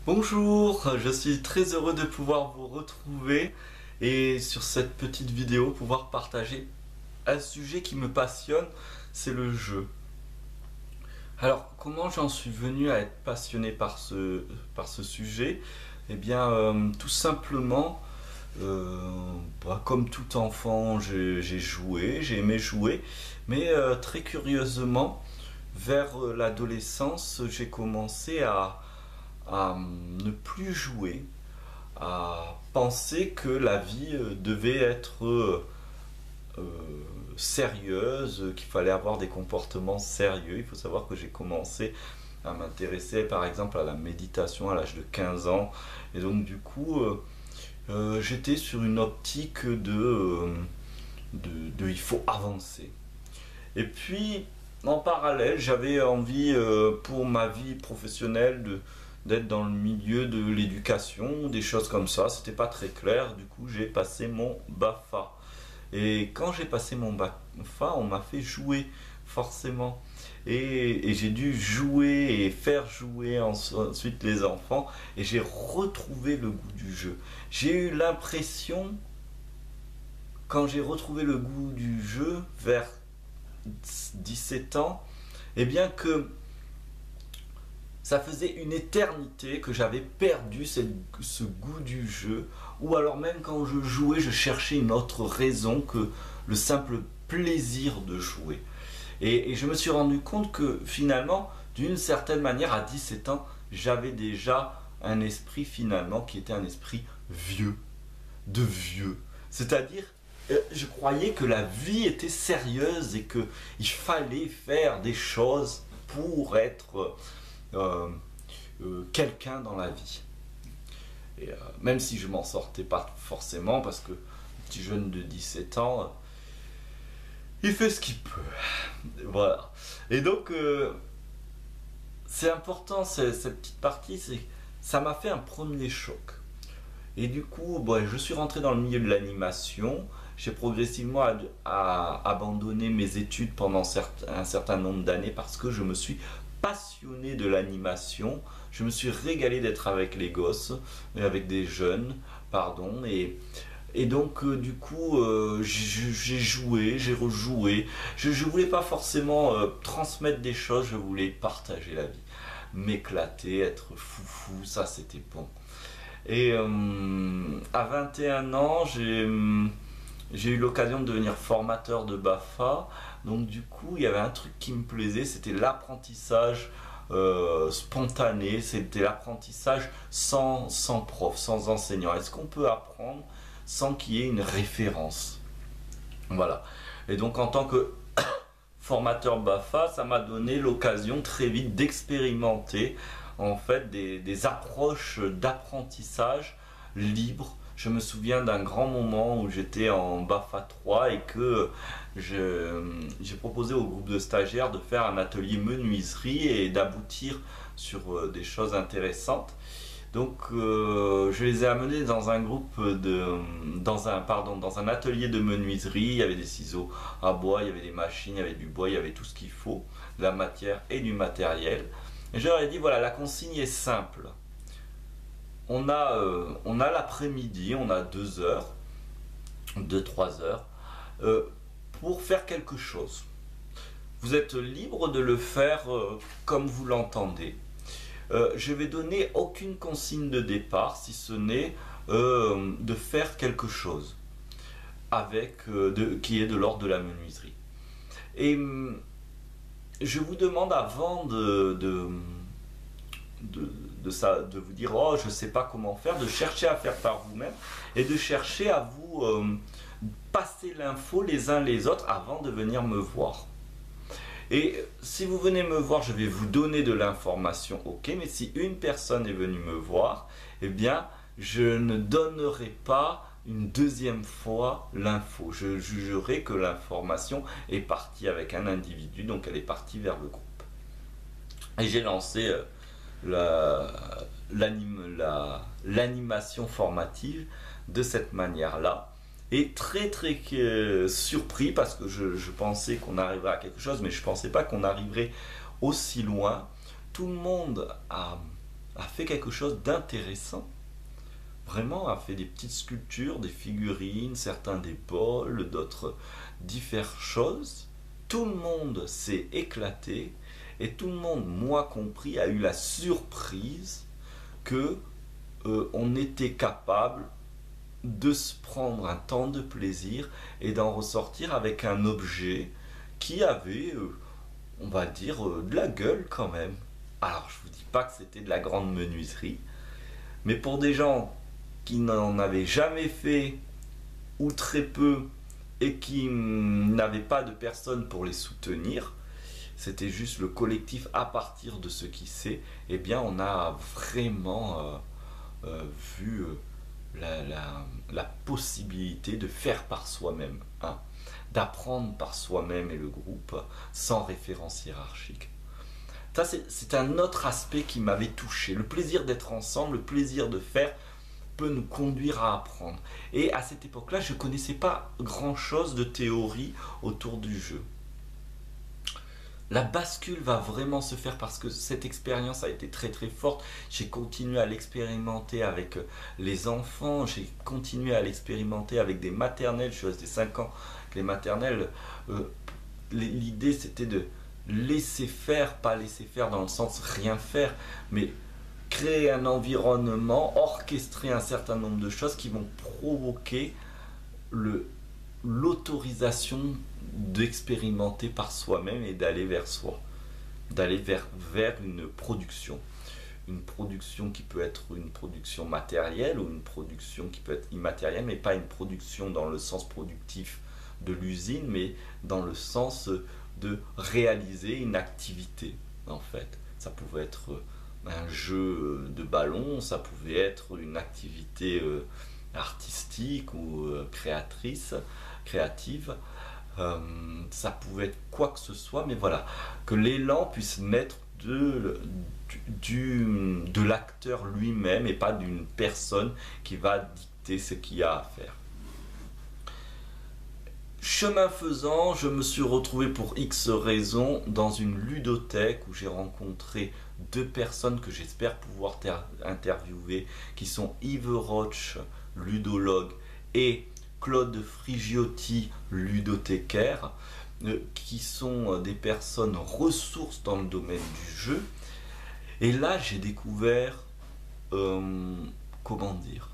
Bonjour, je suis très heureux de pouvoir vous retrouver et sur cette petite vidéo pouvoir partager un sujet qui me passionne, c'est le jeu. Alors comment j'en suis venu à être passionné par ce sujet? Eh bien tout simplement, comme tout enfant j'ai joué, j'ai aimé jouer, mais très curieusement vers l'adolescence j'ai commencé à ne plus jouer, à penser que la vie devait être euh, sérieuse, qu'il fallait avoir des comportements sérieux. Il faut savoir que j'ai commencé à m'intéresser par exemple à la méditation à l'âge de 15 ans. Et donc du coup, j'étais sur une optique de il faut avancer. Et puis, en parallèle, j'avais envie pour ma vie professionnelle d'être dans le milieu de l'éducation, des choses comme ça. C'était pas très clair, du coup j'ai passé mon BAFA. Et quand j'ai passé mon BAFA, on m'a fait jouer, forcément. Et j'ai dû jouer et faire jouer ensuite les enfants. Et j'ai retrouvé le goût du jeu. J'ai eu l'impression, quand j'ai retrouvé le goût du jeu, vers 17 ans, eh bien que ça faisait une éternité que j'avais perdu ce goût du jeu, ou alors même quand je jouais, je cherchais une autre raison que le simple plaisir de jouer. Et je me suis rendu compte que finalement, d'une certaine manière, à 17 ans, j'avais déjà un esprit finalement qui était un esprit vieux, de vieux. C'est-à-dire, je croyais que la vie était sérieuse et qu'il fallait faire des choses pour être quelqu'un dans la vie. Et même si je m'en sortais pas forcément, parce que un petit jeune de 17 ans, il fait ce qu'il peut. Voilà. Et donc, c'est important, cette petite partie, ça m'a fait un premier choc. Et du coup, bon, je suis rentré dans le milieu de l'animation. J'ai progressivement abandonné mes études pendant un certain nombre d'années parce que je me suis passionné de l'animation. Je me suis régalé d'être avec les gosses, avec des jeunes, pardon. Et donc, du coup, j'ai joué, j'ai rejoué. Je ne voulais pas forcément transmettre des choses, je voulais partager la vie. M'éclater, être foufou, ça c'était bon. Et à 21 ans, j'ai eu l'occasion de devenir formateur de BAFA. Donc du coup, il y avait un truc qui me plaisait, c'était l'apprentissage spontané, c'était l'apprentissage sans prof, sans enseignant. Est-ce qu'on peut apprendre sans qu'il y ait une référence? Voilà. Et donc en tant que formateur BAFA, ça m'a donné l'occasion très vite d'expérimenter en fait des approches d'apprentissage libre. Je me souviens d'un grand moment où j'étais en BAFA 3 et que j'ai proposé au groupe de stagiaires de faire un atelier menuiserie et d'aboutir sur des choses intéressantes. Donc je les ai amenés dans un dans un atelier de menuiserie. Il y avait des ciseaux à bois, il y avait des machines, il y avait du bois, il y avait tout ce qu'il faut, de la matière et du matériel. Et je leur ai dit voilà, la consigne est simple. On a l'après-midi, on a 2 heures, 2-3 heures pour faire quelque chose. Vous êtes libre de le faire comme vous l'entendez. Je vais donner aucune consigne de départ si ce n'est de faire quelque chose qui est de l'ordre de la menuiserie. Et je vous demande avant de vous dire oh je sais pas comment faire, de chercher à faire par vous-même et de chercher à vous passer l'info les uns les autres avant de venir me voir. Et si vous venez me voir, je vais vous donner de l'information, ok, mais si une personne est venue me voir, eh bien je ne donnerai pas une deuxième fois l'info. Je jugerai que l'information est partie avec un individu, donc elle est partie vers le groupe. Et j'ai lancé l'animation formative de cette manière-là. Et très surpris parce que je pensais qu'on arriverait à quelque chose, mais je ne pensais pas qu'on arriverait aussi loin. Tout le monde a a fait quelque chose d'intéressant. Vraiment, a fait des petites sculptures, des figurines, certains des bols, d'autres diverses choses. Tout le monde s'est éclaté et tout le monde, moi compris, a eu la surprise que on était capable de se prendre un temps de plaisir et d'en ressortir avec un objet qui avait, on va dire, de la gueule quand même. Alors, je vous dis pas que c'était de la grande menuiserie, mais pour des gens qui n'en avaient jamais fait ou très peu et qui n'avaient pas de personnes pour les soutenir, c'était juste le collectif à partir de ce qui sait, eh bien on a vraiment vu la possibilité de faire par soi-même, hein, d'apprendre par soi-même et le groupe sans référence hiérarchique. Ça, c'est un autre aspect qui m'avait touché. Le plaisir d'être ensemble, le plaisir de faire peut nous conduire à apprendre. Et à cette époque-là, je ne connaissais pas grand-chose de théorie autour du jeu. La bascule va vraiment se faire parce que cette expérience a été très très forte. J'ai continué à l'expérimenter avec les enfants, j'ai continué à l'expérimenter avec des maternelles. Je suis resté 5 ans avec les maternelles. L'idée c'était de laisser faire, pas laisser faire dans le sens rien faire, mais créer un environnement, orchestrer un certain nombre de choses qui vont provoquer l'autorisation d'expérimenter par soi-même et d'aller vers soi, d'aller vers une production qui peut être une production matérielle ou une production qui peut être immatérielle, mais pas une production dans le sens productif de l'usine, mais dans le sens de réaliser une activité. En fait, ça pouvait être un jeu de ballon, ça pouvait être une activité artistique ou créative, ça pouvait être quoi que ce soit, mais voilà, que l'élan puisse naître de l'acteur lui-même et pas d'une personne qui va dicter ce qu'il y a à faire. Chemin faisant, je me suis retrouvé pour X raisons dans une ludothèque où j'ai rencontré 2 personnes que j'espère pouvoir interviewer, qui sont Yves Roche, ludologue, et Claude Frigiotti, ludothécaire, qui sont des personnes ressources dans le domaine du jeu. Et là, j'ai découvert, comment dire,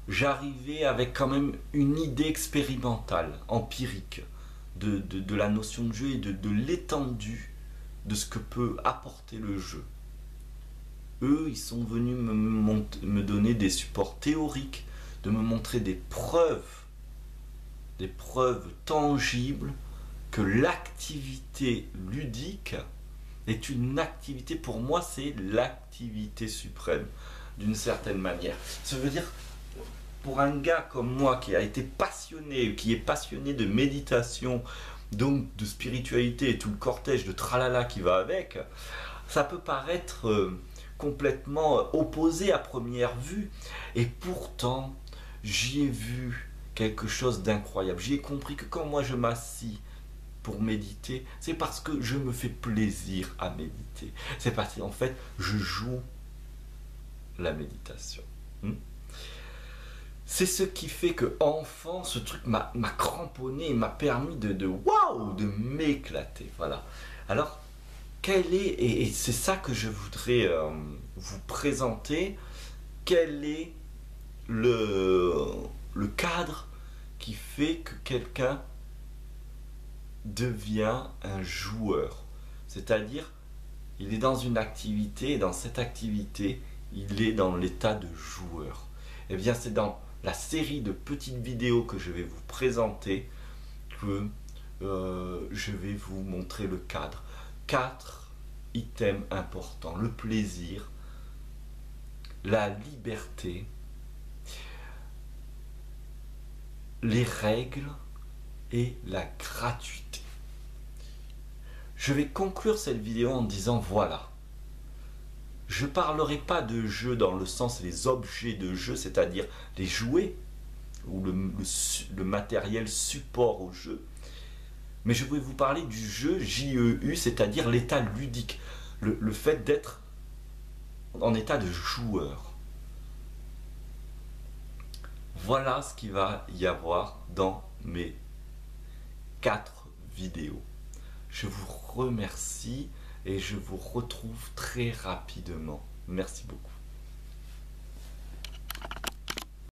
j'arrivais avec quand même une idée expérimentale, empirique, de la notion de jeu et de l'étendue de ce que peut apporter le jeu. Eux, ils sont venus me donner des supports théoriques, de me montrer des preuves tangibles que l'activité ludique est une activité, pour moi, c'est l'activité suprême, d'une certaine manière. Ça veut dire, pour un gars comme moi qui a été passionné, qui est passionné de méditation, donc de spiritualité et tout le cortège de tralala qui va avec, ça peut paraître complètement opposé à première vue, et pourtant j'y ai vu quelque chose d'incroyable. J'y ai compris que quand moi je m'assis pour méditer, c'est parce que je me fais plaisir à méditer, c'est parce qu'en fait je joue la méditation. C'est ce qui fait que enfant, ce truc m'a cramponné et m'a permis de waouh, de m'éclater. Voilà. Alors, quel est, et c'est ça que je voudrais vous présenter, quel est le cadre qui fait que quelqu'un devient un joueur. C'est-à-dire, il est dans une activité et dans cette activité, il est dans l'état de joueur. Eh bien, c'est dans la série de petites vidéos que je vais vous présenter que je vais vous montrer le cadre. 4 items importants: le plaisir, la liberté, les règles et la gratuité. Je vais conclure cette vidéo en disant voilà. Je ne parlerai pas de jeu dans le sens les objets de jeu, c'est-à-dire les jouets ou le matériel support au jeu. Mais je vais vous parler du jeu JEU, c'est-à-dire l'état ludique, le fait d'être en état de joueur. Voilà ce qu'il va y avoir dans mes 4 vidéos. Je vous remercie et je vous retrouve très rapidement. Merci beaucoup.